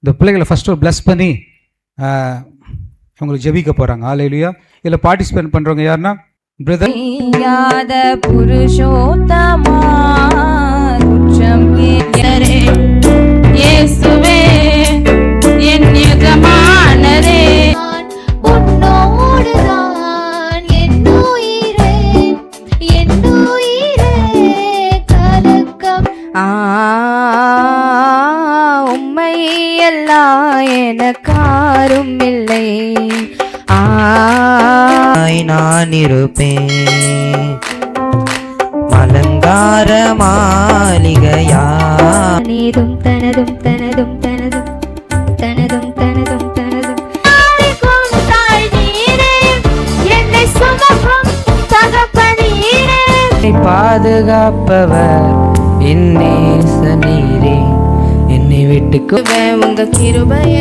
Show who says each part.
Speaker 1: இந்த பிள்ளைகளை ஃபஸ்ட்டு ஒரு ப்ளஸ் பண்ணி உங்களுக்கு ஜெபிக்க போகிறாங்க. ஹல்லேலூயா. இதில் பார்ட்டிசிபேட் பண்ணுறவங்க யாருன்னா பிரதர்
Speaker 2: புருஷோத்தமா குற்றம் இயேசுவே என் எஜமானரே
Speaker 3: உன்னோடுதான் என் உயிரே கலக்கம்
Speaker 2: உம்மை எல்லாம் எனக்காரும் இல்லை
Speaker 4: நான் இருப்பேன் அலங்கார மாளிகையா
Speaker 3: நீதும் தனதும் தனதும் தனதும் தனதும் தனதும் தனதும் என்னை சுமக்கும் தகப்பனீரே
Speaker 4: பாதுகாப்பவர் என்னே சனீரே என்னை விட்டுக்கு
Speaker 2: உங்க கிருபைய